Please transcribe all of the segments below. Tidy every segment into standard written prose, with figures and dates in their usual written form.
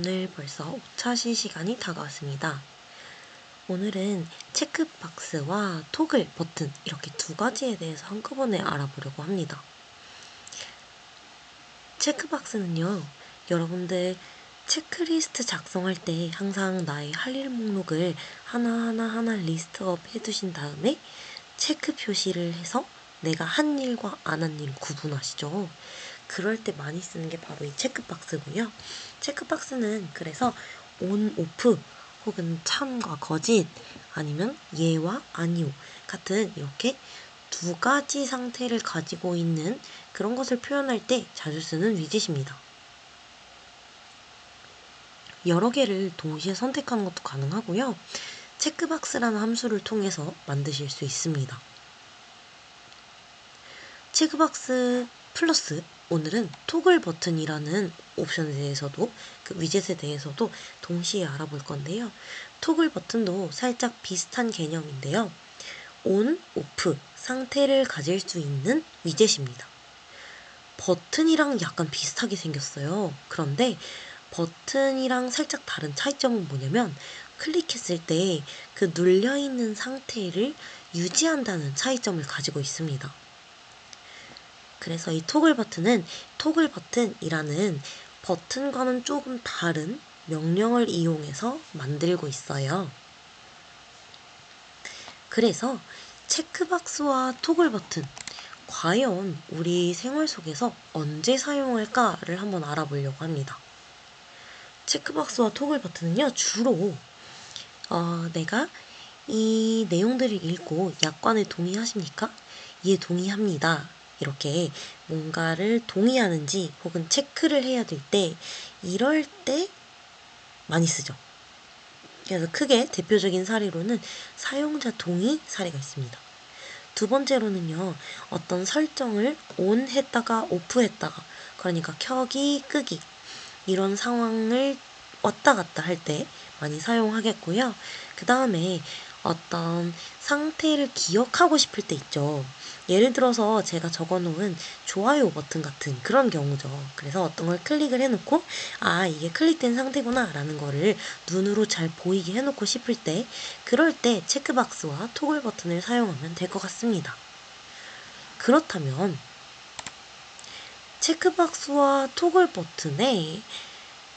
오늘 벌써 오차시 시간이 다가왔습니다. 오늘은 체크박스와 토글 버튼 이렇게 두 가지에 대해서 한꺼번에 알아보려고 합니다. 체크박스는요, 여러분들 체크리스트 작성할 때 항상 나의 할 일 목록을 하나하나 리스트업 해두신 다음에 체크 표시를 해서 내가 한 일과 안 한 일 구분하시죠. 그럴 때 많이 쓰는 게 바로 이 체크박스고요. 체크박스는 그래서 온, 오프 혹은 참과 거짓 아니면 예와 아니오 같은 이렇게 두 가지 상태를 가지고 있는 그런 것을 표현할 때 자주 쓰는 위젯입니다. 여러 개를 동시에 선택하는 것도 가능하고요. 체크박스라는 함수를 통해서 만드실 수 있습니다. 체크박스 플러스 오늘은 토글 버튼이라는 옵션에 대해서도 위젯에 대해서도 동시에 알아볼 건데요. 토글 버튼도 살짝 비슷한 개념인데요. 온, 오프 상태를 가질 수 있는 위젯입니다. 버튼이랑 약간 비슷하게 생겼어요. 그런데 버튼이랑 살짝 다른 차이점은 뭐냐면 클릭했을 때 그 눌려있는 상태를 유지한다는 차이점을 가지고 있습니다. 그래서 이 토글 버튼은 토글 버튼이라는 버튼과는 조금 다른 명령을 이용해서 만들고 있어요. 그래서 체크박스와 토글 버튼, 과연 우리 생활 속에서 언제 사용할까를 한번 알아보려고 합니다. 체크박스와 토글 버튼은요, 주로 내가 이 내용들을 읽고 약관에 동의하십니까? 예, 동의합니다. 이렇게 뭔가를 동의하는지 혹은 체크를 해야 될 때 이럴 때 많이 쓰죠. 그래서 크게 대표적인 사례로는 사용자 동의 사례가 있습니다. 두 번째로는요, 어떤 설정을 ON 했다가 OFF 했다가, 그러니까 켜기, 끄기, 이런 상황을 왔다 갔다 할 때 많이 사용하겠고요. 그 다음에 어떤 상태를 기억하고 싶을 때 있죠. 예를 들어서 제가 적어놓은 좋아요 버튼 같은 그런 경우죠. 그래서 어떤 걸 클릭을 해놓고 아, 이게 클릭된 상태구나 라는 거를 눈으로 잘 보이게 해놓고 싶을 때 그럴 때 체크박스와 토글 버튼을 사용하면 될 것 같습니다. 그렇다면 체크박스와 토글 버튼의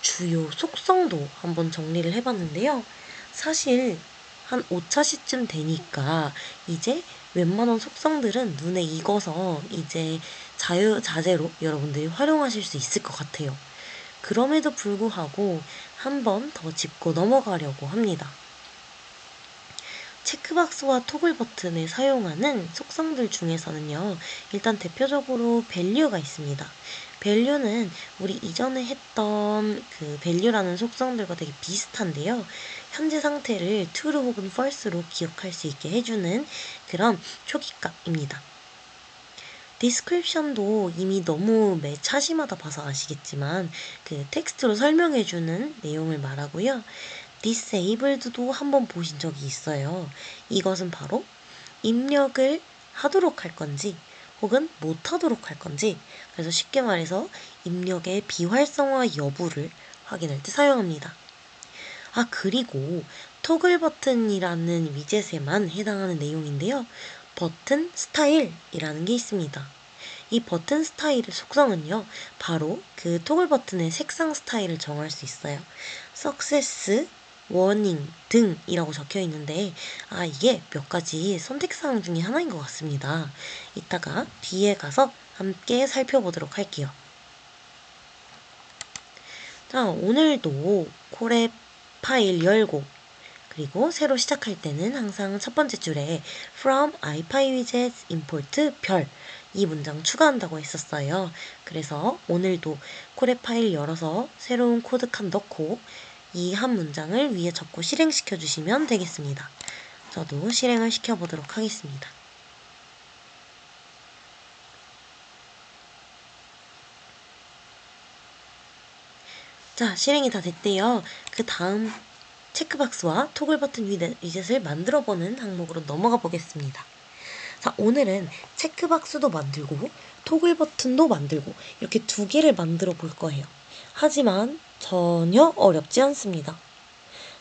주요 속성도 한번 정리를 해봤는데요. 사실 한 5차시쯤 되니까 이제 웬만한 속성들은 눈에 익어서 이제 자유자재로 여러분들이 활용하실 수 있을 것 같아요. 그럼에도 불구하고 한 번 더 짚고 넘어가려고 합니다. 체크박스와 토글 버튼을 사용하는 속성들 중에서는요, 일단 대표적으로 value가 있습니다. value는 우리 이전에 했던 그 value라는 속성들과 되게 비슷한데요. 현재 상태를 true 혹은 false로 기억할 수 있게 해주는 그런 표기값입니다. description도 이미 너무 매 차시마다 봐서 아시겠지만 그 텍스트로 설명해주는 내용을 말하고요. disabled도 한번 보신 적이 있어요. 이것은 바로 입력을 하도록 할 건지 혹은 못하도록 할 건지, 그래서 쉽게 말해서 입력의 비활성화 여부를 확인할 때 사용합니다. 아, 그리고 토글 버튼이라는 위젯에만 해당하는 내용인데요. 버튼 스타일이라는 게 있습니다. 이 버튼 스타일의 속성은요, 바로 그 토글 버튼의 색상 스타일을 정할 수 있어요. 석세스, 워닝 등이라고 적혀 있는데 이게 몇 가지 선택사항 중에 하나인 것 같습니다. 이따가 뒤에 가서 함께 살펴보도록 할게요. 자, 오늘도 콜앱 파일 열고 그리고 새로 시작할 때는 항상 첫 번째 줄에 from ipywidget import 별 이 문장 추가한다고 했었어요. 그래서 오늘도 콜앱 파일 열어서 새로운 코드 칸 넣고 이 한 문장을 위에 적고 실행시켜 주시면 되겠습니다. 저도 실행을 시켜보도록 하겠습니다. 자, 실행이 다 됐대요. 그 다음 체크박스와 토글 버튼 위젯을 만들어보는 항목으로 넘어가 보겠습니다. 자, 오늘은 체크박스도 만들고 토글 버튼도 만들고 이렇게 두 개를 만들어 볼 거예요. 하지만 전혀 어렵지 않습니다.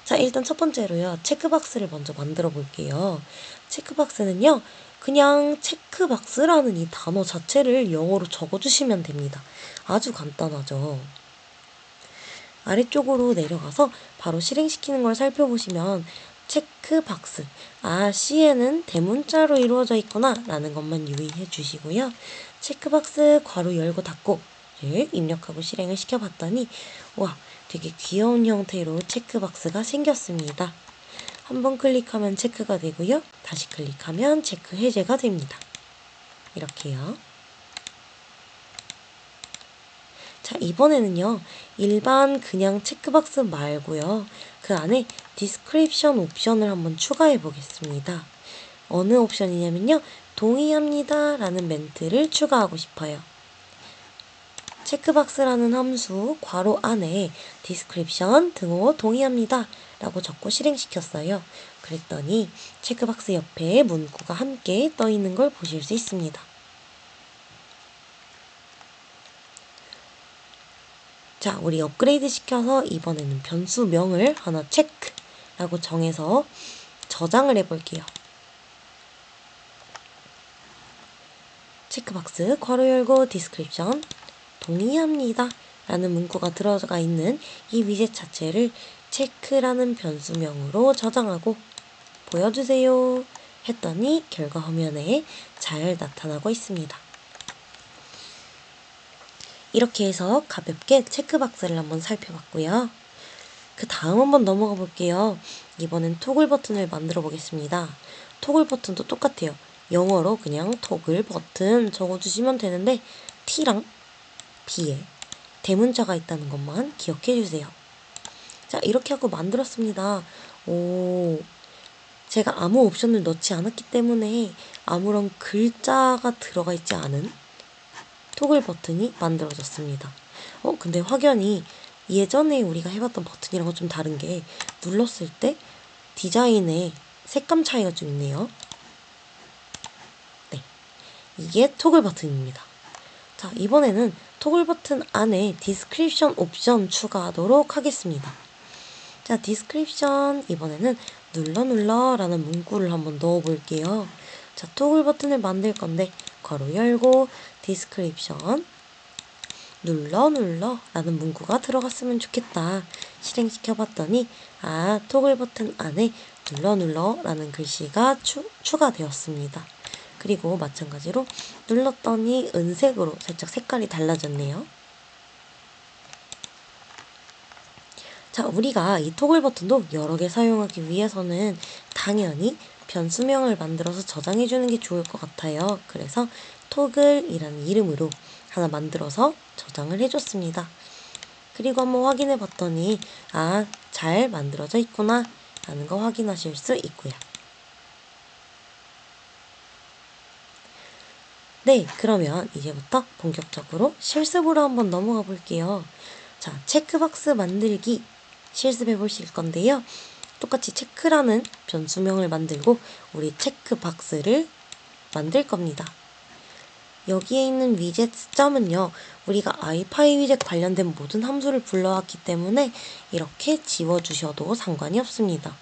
자, 일단 첫 번째로요. 체크박스를 먼저 만들어 볼게요. 체크박스는요. 그냥 체크박스라는 이 단어 자체를 영어로 적어주시면 됩니다. 아주 간단하죠. 아래쪽으로 내려가서 바로 실행시키는 걸 살펴보시면 체크박스, C에는 대문자로 이루어져 있구나 라는 것만 유의해 주시고요. 체크박스 괄호 열고 닫고를 입력하고 실행을 시켜봤더니 와, 되게 귀여운 형태로 체크박스가 생겼습니다. 한번 클릭하면 체크가 되고요. 다시 클릭하면 체크 해제가 됩니다. 이렇게요. 자, 이번에는요. 일반 그냥 체크박스 말고요. 그 안에 디스크립션 옵션을 한번 추가해 보겠습니다. 어느 옵션이냐면요. 동의합니다 라는 멘트를 추가하고 싶어요. 체크박스라는 함수 괄호 안에 디스크립션 등호 동의합니다 라고 적고 실행시켰어요. 그랬더니 체크박스 옆에 문구가 함께 떠 있는 걸 보실 수 있습니다. 자, 우리 업그레이드 시켜서 이번에는 변수명을 하나 체크라고 정해서 저장을 해볼게요. 체크박스 괄호 열고 디스크립션 동의합니다 라는 문구가 들어가 있는 이 위젯 자체를 체크라는 변수명으로 저장하고 보여주세요 했더니 결과 화면에 잘 나타나고 있습니다. 이렇게 해서 가볍게 체크박스를 한번 살펴봤고요. 그 다음 한번 넘어가 볼게요. 이번엔 토글 버튼을 만들어 보겠습니다. 토글 버튼도 똑같아요. 영어로 그냥 토글 버튼 적어주시면 되는데 T랑 B에 대문자가 있다는 것만 기억해 주세요. 자, 이렇게 하고 만들었습니다. 제가 아무 옵션을 넣지 않았기 때문에 아무런 글자가 들어가 있지 않은 토글 버튼이 만들어졌습니다. 근데 확연히 예전에 우리가 해봤던 버튼이랑은 좀 다른 게 눌렀을 때 디자인의 색감 차이가 좀 있네요. 네, 이게 토글 버튼입니다. 자, 이번에는 토글 버튼 안에 디스크립션 옵션 추가하도록 하겠습니다. 자, 디스크립션 이번에는 눌러 라는 문구를 한번 넣어 볼게요. 자, 토글 버튼을 만들 건데 괄호 열고 디스크립션 눌러 라는 문구가 들어갔으면 좋겠다. 실행시켜 봤더니 토글 버튼 안에 눌러 라는 글씨가 추가되었습니다. 그리고 마찬가지로 눌렀더니 은색으로 살짝 색깔이 달라졌네요. 자, 우리가 이 토글 버튼도 여러 개 사용하기 위해서는 당연히 변수명을 만들어서 저장해주는 게 좋을 것 같아요. 그래서 토글이라는 이름으로 하나 만들어서 저장을 해줬습니다. 그리고 한번 확인해 봤더니 잘 만들어져 있구나 라는 거 확인하실 수 있고요. 네, 그러면 이제부터 본격적으로 실습으로 한번 넘어가 볼게요. 자, 체크박스 만들기 실습해 보실 건데요. 똑같이 체크라는 변수명을 만들고 우리 체크박스를 만들 겁니다. 여기에 있는 위젯 점은요, 우리가 아이파이 위젯 관련된 모든 함수를 불러왔기 때문에 이렇게 지워주셔도 상관이 없습니다.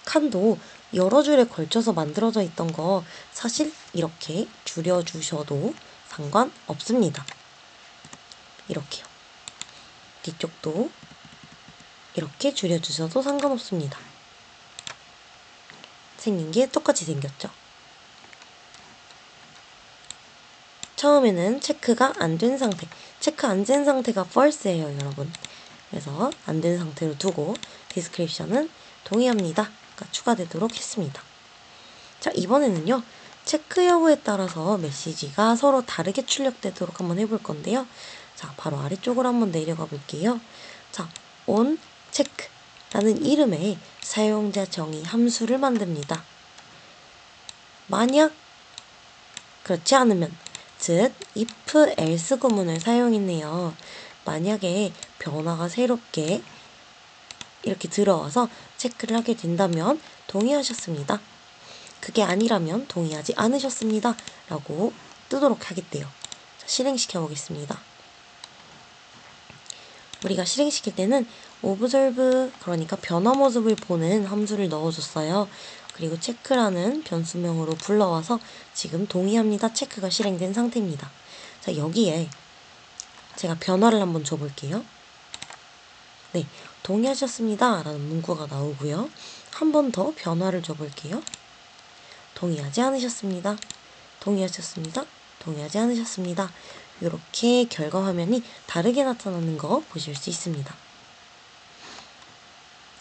칸도 여러 줄에 걸쳐서 만들어져 있던 거 사실 이렇게 줄여주셔도 상관없습니다. 이렇게요. 뒤쪽도 이렇게 줄여주셔도 상관없습니다. 생긴 게 똑같이 생겼죠? 처음에는 체크가 안 된 상태, 체크 안 된 상태가 false예요, 여러분. 그래서 안 된 상태로 두고 디스크립션은 동의합니다. 추가되도록 했습니다. 자, 이번에는요. 체크 여부에 따라서 메시지가 서로 다르게 출력되도록 한번 해볼 건데요. 자, 바로 아래쪽으로 한번 내려가 볼게요. 자, on 체크라는 이름의 사용자 정의 함수를 만듭니다. 만약 그렇지 않으면 즉 if else 구문을 사용했네요. 만약에 변화가 새롭게 이렇게 들어와서 체크를 하게 된다면 동의하셨습니다. 그게 아니라면 동의하지 않으셨습니다. 라고 뜨도록 하겠대요. 자, 실행시켜 보겠습니다. 우리가 실행시킬 때는 observe, 그러니까 변화 모습을 보는 함수를 넣어줬어요. 그리고 체크라는 변수명으로 불러와서 지금 동의합니다. 체크가 실행된 상태입니다. 자, 여기에 제가 변화를 한번 줘볼게요. 네, 동의하셨습니다 라는 문구가 나오고요. 한 번 더 변화를 줘볼게요. 동의하지 않으셨습니다. 동의하셨습니다. 동의하지 않으셨습니다. 이렇게 결과 화면이 다르게 나타나는 거 보실 수 있습니다.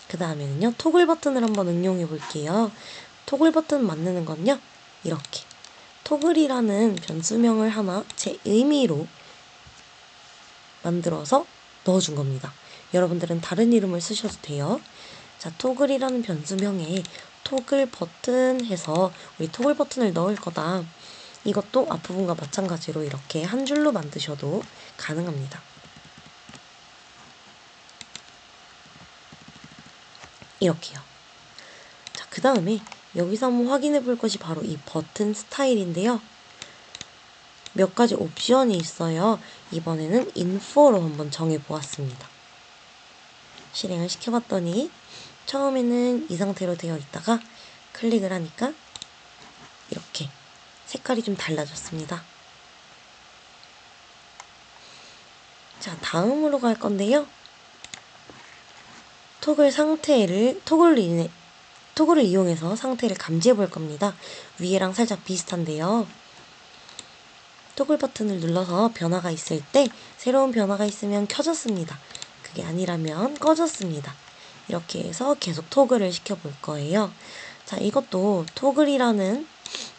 그 다음에는요, 토글 버튼을 한번 응용해 볼게요. 토글 버튼 만드는 건요, 이렇게 토글이라는 변수명을 하나 제 의미로 만들어서 넣어준 겁니다. 여러분들은 다른 이름을 쓰셔도 돼요. 자, 토글이라는 변수명에 토글 버튼 해서 우리 토글 버튼을 넣을 거다. 이것도 앞부분과 마찬가지로 이렇게 한 줄로 만드셔도 가능합니다. 이렇게요. 자, 그 다음에 여기서 한번 확인해 볼 것이 바로 이 버튼 스타일인데요. 몇 가지 옵션이 있어요. 이번에는 info로 한번 정해 보았습니다. 실행을 시켜봤더니 처음에는 이 상태로 되어 있다가 클릭을 하니까 이렇게 색깔이 좀 달라졌습니다. 자, 다음으로 갈 건데요. 토글을 이용해서 상태를 감지해 볼 겁니다. 위에랑 살짝 비슷한데요. 토글 버튼을 눌러서 변화가 있을 때 새로운 변화가 있으면 켜졌습니다. 그게 아니라면 꺼졌습니다. 이렇게 해서 계속 토글을 시켜볼 거예요. 자, 이것도 토글이라는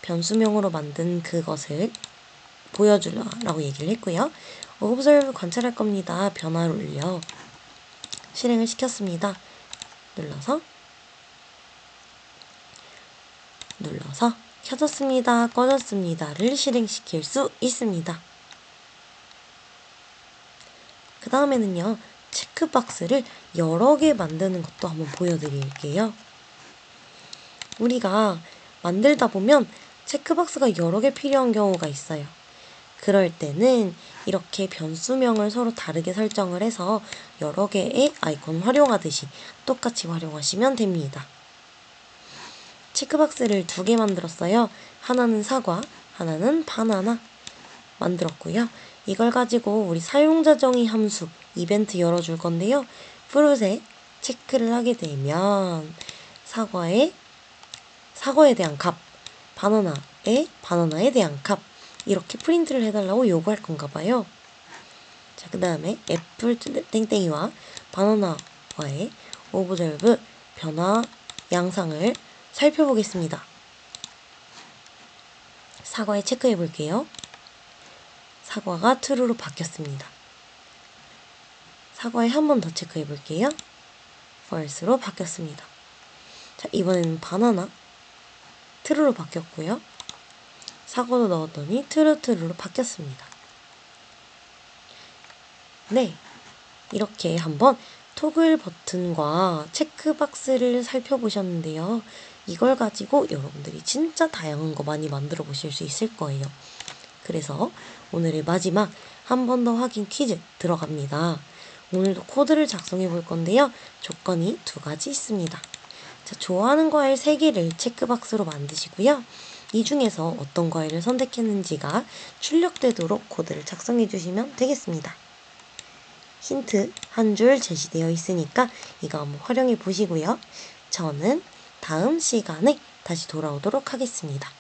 변수명으로 만든 그것을 보여주라고 얘기를 했고요. observe 관찰할 겁니다. 변화를 올려 실행을 시켰습니다. 눌러서 켜졌습니다. 꺼졌습니다를 실행시킬 수 있습니다. 그 다음에는요, 체크박스를 여러 개 만드는 것도 한번 보여드릴게요. 우리가 만들다 보면 체크박스가 여러 개 필요한 경우가 있어요. 그럴 때는 이렇게 변수명을 서로 다르게 설정을 해서 여러 개의 아이콘 활용하듯이 똑같이 활용하시면 됩니다. 체크박스를 2개 만들었어요. 하나는 사과, 하나는 바나나 만들었고요. 이걸 가지고 우리 사용자 정의 함수 이벤트 열어줄 건데요. 프루트에 체크를 하게 되면 사과에 대한 값, 바나나에 대한 값 이렇게 프린트를 해달라고 요구할 건가 봐요. 자, 그 다음에 애플 땡땡이와 바나나와의 observe 변화 양상을 살펴보겠습니다. 사과에 체크해 볼게요. 사과가 true로 바뀌었습니다. 사과에 한 번 더 체크해 볼게요. false로 바뀌었습니다. 자, 이번에는 바나나 true로 바뀌었고요. 사과도 넣었더니 true로 바뀌었습니다. 네, 이렇게 한번 토글 버튼과 체크박스를 살펴보셨는데요. 이걸 가지고 여러분들이 진짜 다양한 거 많이 만들어 보실 수 있을 거예요. 그래서 오늘의 마지막 한 번 더 확인 퀴즈 들어갑니다. 오늘도 코드를 작성해 볼 건데요. 조건이 2가지 있습니다. 자, 좋아하는 과일 3개를 체크박스로 만드시고요. 이 중에서 어떤 과일을 선택했는지가 출력되도록 코드를 작성해 주시면 되겠습니다. 힌트 한 줄 제시되어 있으니까 이거 한번 활용해 보시고요. 저는 다음 시간에 다시 돌아오도록 하겠습니다.